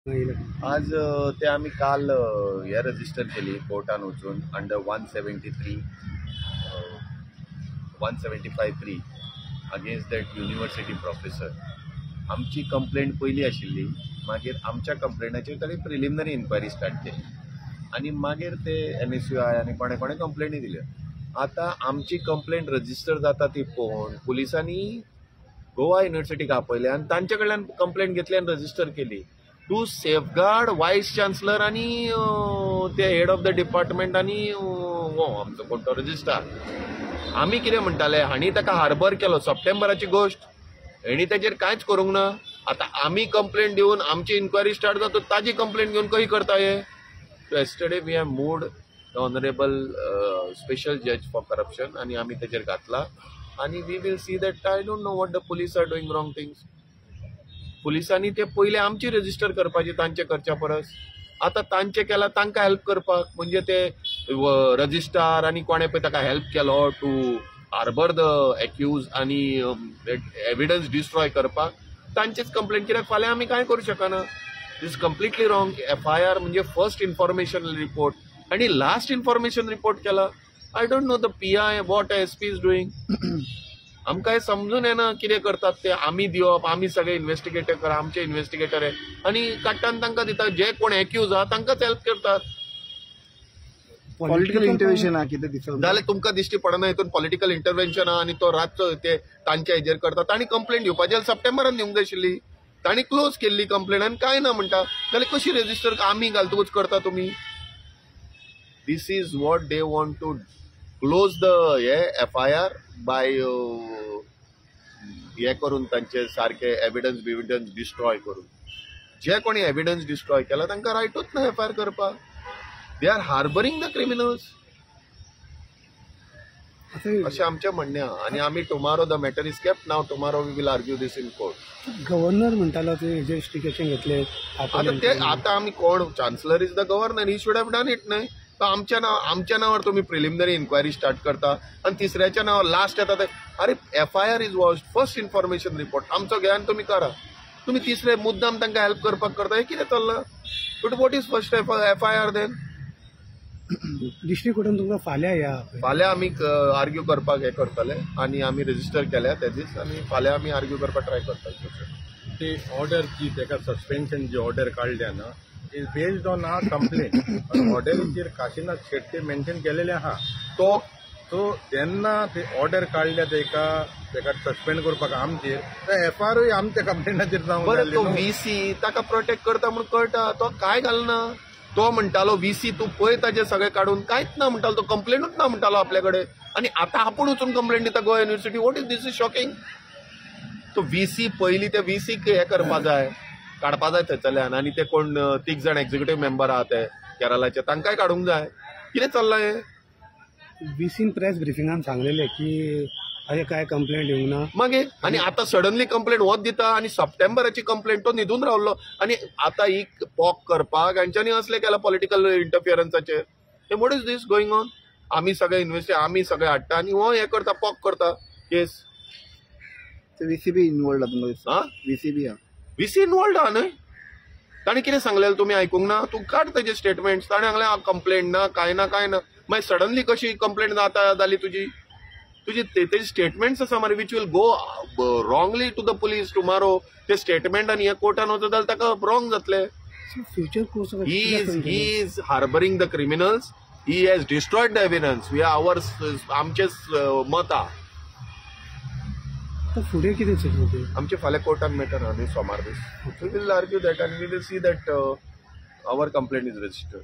आज ते आम्ही काल हे रजिस्टर केली कोर्टान वचून under 175(3) against that university professor. आमची कंप्लेंट पयली आशिल्ली, मागीर आमच्या कंप्लेंटाचेर ताणें प्रिलिमिनरी इन्क्वायरी स्टार्ट केली आनी मागीर ते NSUI आनी कोणे कोणे कंप्लेंटी दिल्यो. आतां आमची कंप्लेंट रजिस्टर जाता ती पळोवन पुलिसांनी गोवा युनिवर्सिटीक आपयले आनी तांचे कडल्यान कंप्लेंट घेतली आनी रजिस्टर केली टू सेफगार्ड वायस चान्सलर आनी ते हेड ऑफ द डिपार्टमेंट आनी आमचो कोण तो रजिस्ट्रार. आमी कितें म्हणटाले, हांणी ताका हार्बर केलो, सप्टेंबराची गोश्ट, हेणी ताचेर कांयच करूंक ना. आतां आमी कंप्लेंट दिवन आमची इन्क्वायरी स्टार्ट जाता, ताजी कंप्लेंट घेवन खंय करता हे. So yesterday we have moved the honourable special जज फॉर करप्शन आनी आमी ताचेर घातला आनी we will see that I don't know what the police are doing wrong things. पुलिसांनी ते पयले आमची रजिस्टर करपाची तांचे करच्या परस. आतां तांचे केला तांकां हेल्प करपाक, म्हणजे ते रजिस्ट्रार आनी कोणें पळय ताका हेल्प केलो टू हार्बर द एक्यूज आनी एविडन्स डिस्ट्रॉय करपाक, तांचेच कंप्लेंट. कित्याक फाल्यां आमी कांय करूं शकना. दिस कम्प्लिटली रॉंग. FIR म्हणजे फर्स्ट इन्फॉर्मेशन रिपोर्ट आनी लास्ट इन्फॉर्मेशन रिपोर्ट केला. I don't know the PI what SP is doing. आमकां हे समजून येना कितें करतात ते. आमी दिवप, आमी सगळे इन्व्हेस्टिगेटर करा, आमचे इन्व्हेस्टिगेटर आहे आनी काडटान तांकां दितात. जे कोण एक्यूज आहा तांकांच हेल्प करतात. पॉलिटिकल इंटरव्हेन्शन कितें दिसता जाल्यार तुमकां दिश्टी पडना हितून पॉलिटिकल इंटरव्हेन्शन आहा आनी तो रातचो ते तांच्या हेजेर करता. तांणी कंप्लेंट दिवपाची सप्टेंबरान दिवंक जाय आशिल्ली. तांणी क्लोज केल्ली कंप्लेंट आनी कांय ना म्हणटा. जाल्यार कशी रजिस्टर आमी घालतूच करता तुमी. This is what they want to close the FIR by हे करून तांचे सारखे एविडन्स डिस्ट्रॉय करून. जे कोणी एविडन्स डिस्ट्रॉय केला तांकां रायटूच ना FIR करपाक. They are harbouring the criminals अशें आमचें म्हणणें आहा. आनी आमी tomorrow the matter is kept now. Tomorrow we will argue this in court. Governor म्हणटालो ते इन्व्हेस्टिगेशन घेतले. आतां आमी कोण, chancellor is the governor, he should have done it न्हय. आमच्या नावावर तुम्ही प्रिलिमिनरी इन्क्वायरी स्टार्ट करता आणि तिसऱ्याच्या नावावर लास्ट येता ते. अरे FIR is watch first information report आमचो घ्या आनी तुमी करा. तुम्ही तिसरे मुद्दाम तांकां हेल्प करपाक करता. हे कितें चल्लां. But what is first FIR then. District कोर्टान तुमकां फाल्यां आमी आर्ग्यू करपाक हे करतले आनी आमी रजिस्टर केल्या त्या दीस आनी फाल्यां आमी आर्ग्यू करपाक ट्राय करतले. ती ऑर्डर जी ताका सस्पेन्शन जी ऑर्डर काढल्या ना is based on a complaint. ऑर्डरीचेर काशिनाथ शेट्टी मेन्शन केलेले आहा. तो जेन्ना ते ऑर्डर काढल्या ताका सस्पेंड करपाक आमचेर, FIR आमच्या कंप्लेंटाचेर जावंक बरें. तो VC ताका प्रोटेक्ट करता म्हणून कळटा. तो काय घालना. तो म्हणटालो VC तूं पळय ताजे सगळे काडून, कांयच ना म्हणटालो. तो कंप्लेंटूच ना म्हणटालो आपल्या कडेन आनी आतां आपूण वचून कंप्लेंट दिता Goa university. What is this is shocking. तो VC पयलीं ते VCक हे करपा जाय, काडपा जाय थंयसरल्यान. आनी ते कोण 3 जाण एक्झिक्युटीव मेंबर आहा ते केरळाचे, तांकांय काडूंक जाय. कितें चल्लां हे. VCन प्रेस ब्रिफिंगान सांगलेले की अरे काय कंप्लेंट येवंक ना मागीर. आनी आतां सडनली कंप्लेंट वोत दिता आनी सप्टेंबराची कंप्लेंट तो न्हिदून रावल्लो. आनी आतां ही पॉक करपाक हांच्यांनी असले केला पॉलिटिकल इंटरफियरन्साचेर. What is this going on. आमी सगळे आमी सगळे हाडटा आनी हो हे करता, पॉक करता केस. VCB इन्वॉल्ड आहा. VC इन्वॉल्ड आहा न्हय. ताणें कितें सांगलेलें तुमी आयकूंक ना. तूं काड तेजे स्टेटमेंट. ताणें सांगलें कंप्लेंट ना, कांय ना. मागीर सडनली कशी कंप्लेंट जाता जाली तुजी तेजे स्टेटमेंट्स आसा मरे which will go wrongly to the police tomorrow. ते स्टेटमेंट आनी हे कोर्टान वचत जाल्यार ताका रॉंग जातले. Future course he is harbouring the criminals. He has destroyed the evidence. We our आमचेच मत आहा. फुडें कितें चिंतलें आमचे फाल्यां कोर्टान मॅटर आहा न्हय सोमार दीस. वी वील आर्ग्यू दॅट आनी we will see that our complaint is registered.